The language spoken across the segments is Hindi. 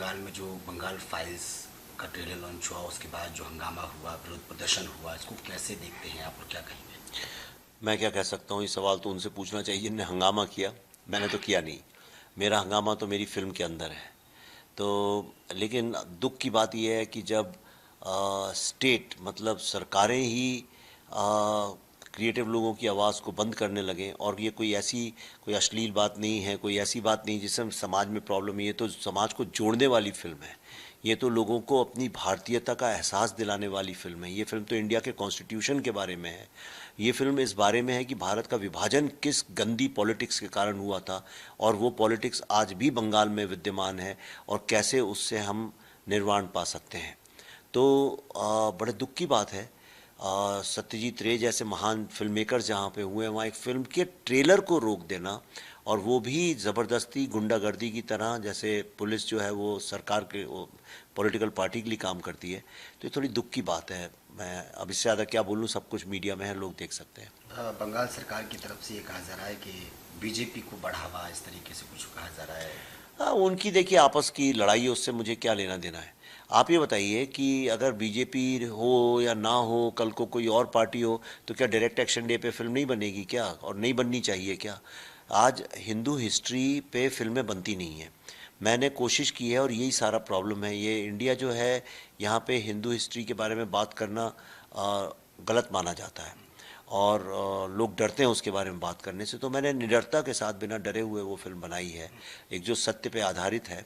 बंगाल में जो बंगाल फाइल्स का ट्रेलर लॉन्च हुआ, उसके बाद जो हंगामा हुआ, विरोध प्रदर्शन हुआ, इसको कैसे देखते हैं आप और क्या कहेंगे? मैं क्या कह सकता हूँ, ये सवाल तो उनसे पूछना चाहिए जिनने हंगामा किया। मैंने तो किया नहीं। मेरा हंगामा तो मेरी फिल्म के अंदर है। तो लेकिन दुख की बात यह है कि जब स्टेट मतलब सरकारें ही क्रिएटिव लोगों की आवाज़ को बंद करने लगें, और ये कोई अश्लील बात नहीं है, कोई ऐसी बात नहीं जिससे समाज में प्रॉब्लम है। ये तो समाज को जोड़ने वाली फिल्म है। ये तो लोगों को अपनी भारतीयता का एहसास दिलाने वाली फिल्म है। ये फिल्म तो इंडिया के कॉन्स्टिट्यूशन के बारे में है। ये फिल्म इस बारे में है कि भारत का विभाजन किस गंदी पॉलिटिक्स के कारण हुआ था, और वो पॉलिटिक्स आज भी बंगाल में विद्यमान है, और कैसे उससे हम निर्वाण पा सकते हैं। तो बड़े दुख की बात है, सत्यजीत रे जैसे महान फिल्म मेकर्स जहाँ पे हुए हैं, वहाँ एक फिल्म के ट्रेलर को रोक देना, और वो भी ज़बरदस्ती गुंडागर्दी की तरह, जैसे पुलिस जो है वो सरकार के पॉलिटिकल पार्टी के लिए काम करती है। तो ये थोड़ी दुख की बात है। मैं अब इससे ज़्यादा क्या बोलूँ, सब कुछ मीडिया में है, लोग देख सकते हैं। बंगाल सरकार की तरफ से ये कहा जा रहा है कि बीजेपी को बढ़ावा, इस तरीके से कुछ कहा जा रहा है। हाँ, उनकी देखिए आपस की लड़ाई है, उससे मुझे क्या लेना देना है। आप ये बताइए कि अगर बीजेपी हो या ना हो, कल को कोई और पार्टी हो, तो क्या डायरेक्ट एक्शन डे पे फिल्म नहीं बनेगी क्या, और नहीं बननी चाहिए क्या? आज हिंदू हिस्ट्री पे फिल्में बनती नहीं हैं। मैंने कोशिश की है, और यही सारा प्रॉब्लम है। ये इंडिया जो है, यहाँ पे हिंदू हिस्ट्री के बारे में बात करना गलत माना जाता है, और लोग डरते हैं उसके बारे में बात करने से। तो मैंने निडरता के साथ, बिना डरे हुए वो फिल्म बनाई है, एक जो सत्य पे आधारित है,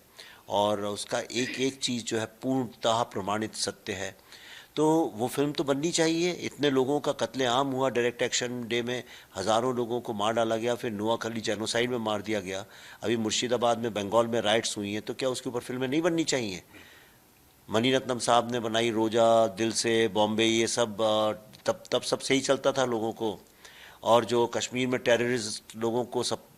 और उसका एक एक चीज़ जो है पूर्णतः प्रमाणित सत्य है। तो वो फिल्म तो बननी चाहिए। इतने लोगों का कत्लेआम हुआ डायरेक्ट एक्शन डे में, हज़ारों लोगों को मार डाला गया, फिर नुआखली जेनोसाइड में मार दिया गया, अभी मुर्शिदाबाद में, बंगाल में राइट्स हुई हैं। तो क्या उसके ऊपर फिल्में नहीं बननी चाहिए? मणिरत्नम साहब ने बनाई रोजा, दिल से, बॉम्बे, ये सब तब तब सब सही चलता था लोगों को। और जो कश्मीर में टेररिस्ट लोगों को सब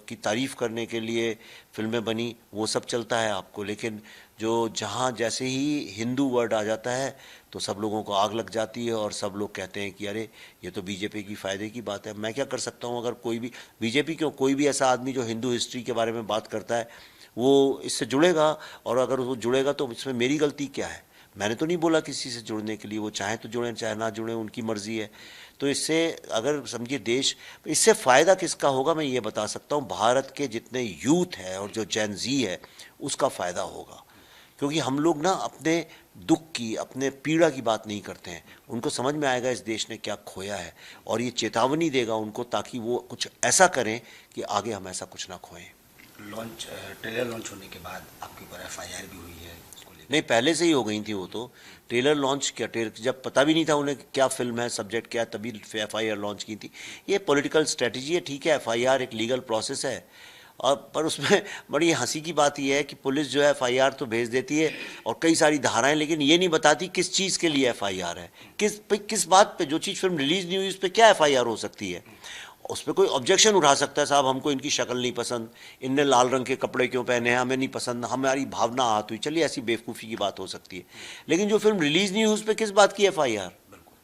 की तारीफ़ करने के लिए फिल्में बनी, वो सब चलता है आपको। लेकिन जो जहाँ जैसे ही हिंदू वर्ड आ जाता है, तो सब लोगों को आग लग जाती है, और सब लोग कहते हैं कि अरे ये तो बीजेपी की फ़ायदे की बात है। मैं क्या कर सकता हूँ? अगर कोई भी, बीजेपी क्यों, कोई भी ऐसा आदमी जो हिंदू हिस्ट्री के बारे में बात करता है, वो इससे जुड़ेगा। और अगर वो जुड़ेगा तो इसमें मेरी गलती क्या है? मैंने तो नहीं बोला किसी से जुड़ने के लिए। वो चाहे तो जुड़ें, चाहे ना जुड़ें, उनकी मर्ज़ी है। तो इससे अगर समझिए देश, इससे फ़ायदा किसका होगा मैं ये बता सकता हूँ। भारत के जितने यूथ है और जो जेन ज़ी है, उसका फ़ायदा होगा। क्योंकि हम लोग ना अपने दुख की, अपने पीड़ा की बात नहीं करते हैं। उनको समझ में आएगा इस देश ने क्या खोया है, और ये चेतावनी देगा उनको, ताकि वो कुछ ऐसा करें कि आगे हम ऐसा कुछ ना खोएं। लॉन्च ट्रेलर लॉन्च होने के बाद आपके ऊपर एफआईआर भी हुई है इसको लेकर। नहीं, पहले से ही हो गई थी वो तो। ट्रेलर लॉन्च क्या, ट्रेलर जब पता भी नहीं था उन्हें क्या फिल्म है, सब्जेक्ट क्या है, तभी एफआईआर लॉन्च की थी। ये पॉलिटिकल स्ट्रेटजी है, ठीक है। एफआईआर एक लीगल प्रोसेस है, और पर उसमें बड़ी हंसी की बात यह है कि पुलिस जो है एफआईआर तो भेज देती है, और कई सारी धाराएं, लेकिन ये नहीं बताती किस चीज़ के लिए एफआईआर है, किस बात पे। जो चीज़ फिल्म रिलीज नहीं हुई उस पर क्या एफआईआर हो सकती है? उस पर कोई ऑब्जेक्शन उठा सकता है, साहब हमको इनकी शक्ल नहीं पसंद, इनने लाल रंग के कपड़े क्यों पहने हैं, हमें नहीं पसंद, हमारी भावना आहत हुई, चलिए ऐसी बेवकूफ़ी की बात हो सकती है। लेकिन जो फिल्म रिलीज़ नहीं हुई उस पर किस बात की एफआईआर?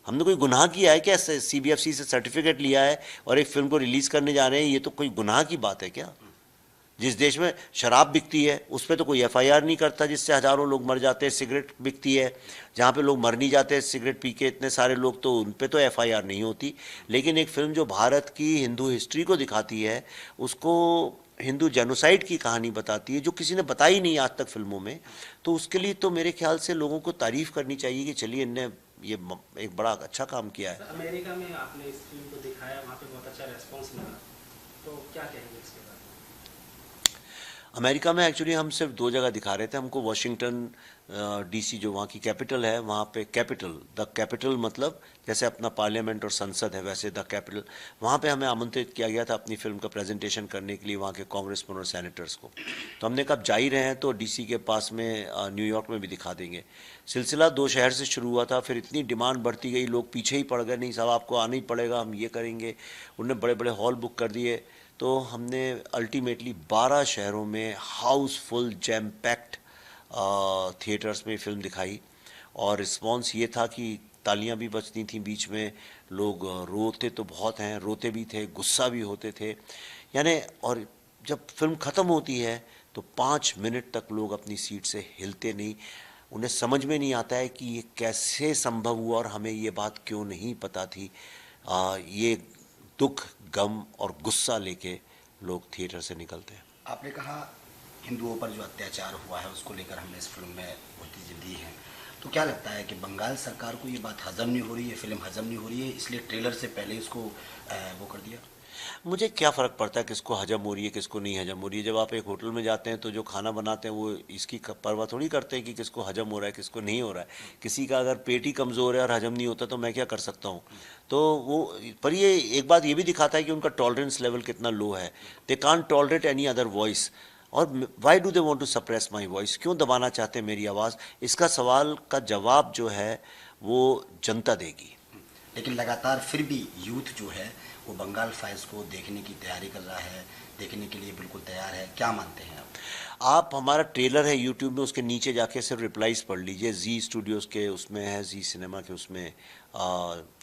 हमने कोई गुनाह किया है क्या? सीबीएफसी से सर्टिफिकेट लिया है और एक फिल्म को रिलीज़ करने जा रहे हैं, ये तो कोई गुनाह की बात है क्या? जिस देश में शराब बिकती है उस पर तो कोई एफआईआर नहीं करता, जिससे हज़ारों लोग मर जाते हैं। सिगरेट बिकती है जहाँ पे लोग मर नहीं जाते सिगरेट पी के इतने सारे लोग, तो उन पे तो एफआईआर नहीं होती। लेकिन एक फिल्म जो भारत की हिंदू हिस्ट्री को दिखाती है, उसको हिंदू जेनोसाइड की कहानी बताती है, जो किसी ने बताई नहीं आज तक फिल्मों में, तो उसके लिए तो मेरे ख्याल से लोगों को तारीफ़ करनी चाहिए कि चलिए इनने ये एक बड़ा अच्छा काम किया है। अमेरिका में आपने इस फिल्म को दिखाया, वहाँ पे बहुत अच्छा रेस्पॉन्स मिला, तो क्या कहेंगे इसके बारे में? अमेरिका में एक्चुअली हम सिर्फ दो जगह दिखा रहे थे। हमको वाशिंगटन डीसी जो वहाँ की कैपिटल है, वहाँ पे कैपिटल, द कैपिटल मतलब जैसे अपना पार्लियामेंट और संसद है, वैसे द कैपिटल, वहाँ पे हमें आमंत्रित किया गया था अपनी फिल्म का प्रेजेंटेशन करने के लिए वहाँ के कांग्रेसमैन और सेनेटर्स को। तो हमने कहा जा ही रहे हैं तो डीसी के पास में न्यूयॉर्क में भी दिखा देंगे। सिलसिला दो शहर से शुरू हुआ था, फिर इतनी डिमांड बढ़ती गई, लोग पीछे ही पड़ गए, नहीं साहब आपको आना ही पड़ेगा, हम ये करेंगे। उन्होंने बड़े बड़े हॉल बुक कर दिए। तो हमने अल्टीमेटली 12 शहरों में हाउसफुल जैम पैक्ड थिएटर्स में फिल्म दिखाई, और रिस्पॉन्स ये था कि तालियां भी बजती थी बीच में, लोग रोते तो बहुत हैं, रोते भी थे, गुस्सा भी होते थे, यानी। और जब फिल्म ख़त्म होती है तो 5 मिनट तक लोग अपनी सीट से हिलते नहीं। उन्हें समझ में नहीं आता है कि ये कैसे संभव हुआ और हमें ये बात क्यों नहीं पता थी। ये दुख, गम और गुस्सा लेके लोग थिएटर से निकलते हैं। आपने कहा हिंदुओं पर जो अत्याचार हुआ है उसको लेकर हमने इस फिल्म में बहुत दी है, तो क्या लगता है कि बंगाल सरकार को ये बात हजम नहीं हो रही है, फिल्म हजम नहीं हो रही है, इसलिए ट्रेलर से पहले इसको वो कर दिया? मुझे क्या फ़र्क पड़ता है किसको हजम हो रही है किसको नहीं हजम हो रही है। जब आप एक होटल में जाते हैं तो जो खाना बनाते हैं वो इसकी परवाह थोड़ी करते हैं कि किसको हजम हो रहा है किसको नहीं हो रहा है। किसी का अगर पेट ही कमज़ोर है और हजम नहीं होता तो मैं क्या कर सकता हूँ। तो वो पर ये एक बात ये भी दिखाता है कि उनका टॉलरेंस लेवल कितना लो है। They can't tolerate any other voice. और why do they want to suppress my voice, क्यों दबाना चाहते हैं मेरी आवाज़? इसका सवाल का जवाब जो है वो जनता देगी। लेकिन लगातार फिर भी यूथ जो है वो बंगाल फाइल्स को देखने की तैयारी कर रहा है, देखने के लिए बिल्कुल तैयार है। क्या मानते हैं आप? हमारा ट्रेलर है यूट्यूब में, उसके नीचे जाके सिर्फ रिप्लाईज पढ़ लीजिए। जी स्टूडियोज़ के उसमें है, जी सिनेमा के उसमें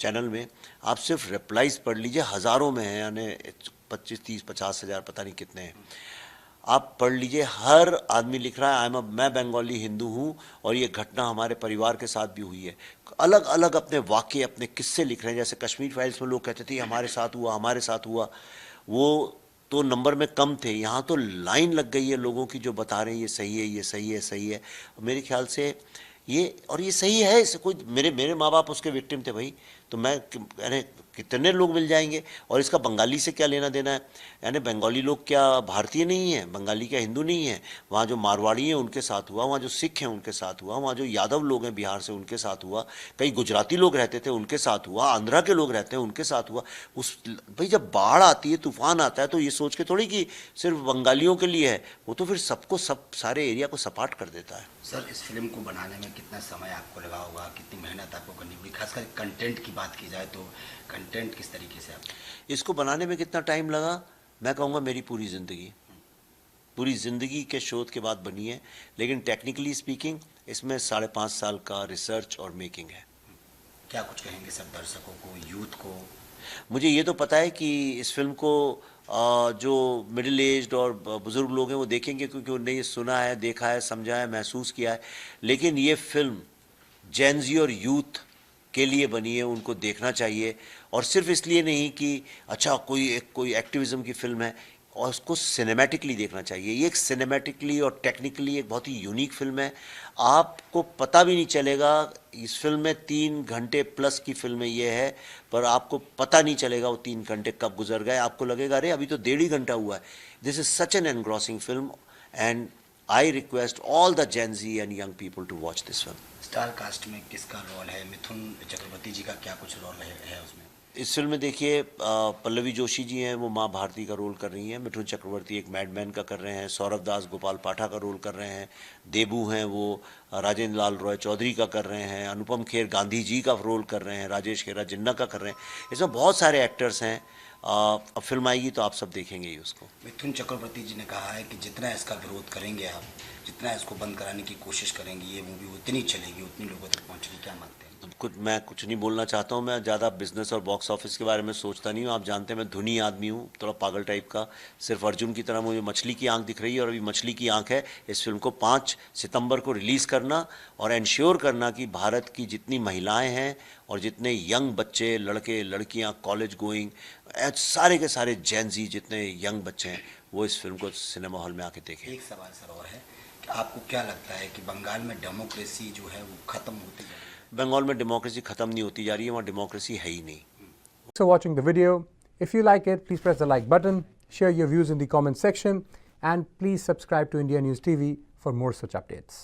चैनल में आप सिर्फ रिप्लाईज पढ़ लीजिए। हज़ारों में है, यानी 25, 30, 50 हज़ार पता नहीं कितने हैं। आप पढ़ लीजिए, हर आदमी लिख रहा है मैं बंगाली हिंदू हूँ और ये घटना हमारे परिवार के साथ भी हुई है। अलग अलग अपने वाक़े, अपने किस्से लिख रहे हैं। जैसे कश्मीर फाइल्स में लोग कहते थे हमारे साथ हुआ हमारे साथ हुआ, वो तो नंबर में कम थे। यहाँ तो लाइन लग गई है लोगों की जो बता रहे हैं ये सही है, ये सही है, सही है। मेरे ख्याल से ये सही है। इससे कोई मेरे माँ बाप उसके विक्टिम थे भाई, तो मैं यानी कितने लोग मिल जाएंगे। और इसका बंगाली से क्या लेना देना है? यानी बंगाली लोग क्या भारतीय नहीं है? बंगाली क्या हिंदू नहीं है? वहाँ जो मारवाड़ी हैं उनके साथ हुआ, वहाँ जो सिख हैं उनके साथ हुआ, वहाँ जो यादव लोग हैं बिहार से उनके साथ हुआ, कई गुजराती लोग रहते थे उनके साथ हुआ, आंध्रा के लोग रहते हैं उनके साथ हुआ। भाई जब बाढ़ आती है, तूफान आता है, तो ये सोच के थोड़ी कि सिर्फ बंगालियों के लिए है, वो तो फिर सबको सारे एरिया को सपाट कर देता है। सर, इस फिल्म को बनाने में कितना समय आपको लगा होगा, कितनी मेहनत आपको करनी पड़ी? खासकर कंटेंट की बात की जाए तो कंटेंट किस तरीके से आप? इसको बनाने में कितना टाइम लगा? मैं कहूँगा मेरी पूरी ज़िंदगी के शोध के बाद बनी है। लेकिन टेक्निकली स्पीकिंग इसमें 5.5 साल का रिसर्च और मेकिंग है। क्या कुछ कहेंगे सब दर्शकों को, यूथ को? मुझे ये तो पता है कि इस फिल्म को जो मिडिल एज्ड और बुज़ुर्ग लोग हैं वो देखेंगे, क्योंकि उन्होंने ये सुना है, देखा है, समझा है, महसूस किया है। लेकिन ये फिल्म जेन ज़ी और यूथ के लिए बनी है, उनको देखना चाहिए। और सिर्फ इसलिए नहीं कि अच्छा कोई एक्टिविज़म की फ़िल्म है, और उसको सिनेमैटिकली देखना चाहिए। ये एक सिनेमैटिकली और टेक्निकली एक बहुत ही यूनिक फिल्म है। आपको पता भी नहीं चलेगा, इस फिल्म में 3 घंटे प्लस की फिल्म है ये है, पर आपको पता नहीं चलेगा वो 3 घंटे कब गुजर गए। आपको लगेगा अरे अभी तो 1.5 घंटा हुआ है। This is such an engrossing film and I request all the Gen Z and young people to watch this film. Star cast में किसका रोल है? मिथुन चक्रवर्ती जी का क्या कुछ रोल है उसमें? इस फिल्म में देखिए पल्लवी जोशी जी हैं, वो माँ भारती का रोल कर रही हैं। मिथुन चक्रवर्ती एक मैडमैन का कर रहे हैं। सौरभ दास गोपाल पाठा का रोल कर रहे हैं। देबू हैं वो राजेंद्र लाल रॉय चौधरी का कर रहे हैं। अनुपम खेर गांधी जी का रोल कर रहे हैं। राजेश खेरा जिन्ना का कर रहे हैं। इसमें बहुत सारे एक्टर्स हैं। अब फिल्म आएगी तो आप सब देखेंगे ही उसको। मिथुन चक्रवर्ती जी ने कहा है कि जितना इसका विरोध करेंगे आप, जितना इसको बंद कराने की कोशिश करेंगे, ये मूवी उतनी चलेगी, उतनी लोगों तक पहुंचेगी। क्या मानते हैं? मैं कुछ नहीं बोलना चाहता हूँ। मैं ज़्यादा बिजनेस और बॉक्स ऑफिस के बारे में सोचता नहीं हूँ। आप जानते हैं मैं धुनी आदमी हूँ, थोड़ा पागल टाइप का। सिर्फ अर्जुन की तरह मुझे मछली की आंख दिख रही है, और अभी मछली की आंख है। इस फिल्म को 5 सितंबर को रिलीज़ करना और इंश्योर करना कि भारत की जितनी महिलाएं हैं और जितने यंग बच्चे, लड़के लड़कियां, कॉलेज गोइंग, सारे के सारे जेन ज़ी जितने यंग बच्चे हैं, वो इस फिल्म को सिनेमा हॉल में आके देखें। एक सवाल सर और है कि आपको क्या लगता है कि बंगाल में डेमोक्रेसी जो है वो ख़त्म होती जा रही है? बंगाल में डेमोक्रेसी ख़त्म नहीं होती जा रही है, वहाँ डेमोक्रेसी है ही नहीं। Thanks for watching the video. If you like it, please press the like button, share your views in the comment section, and please subscribe to India News TV for more such updates.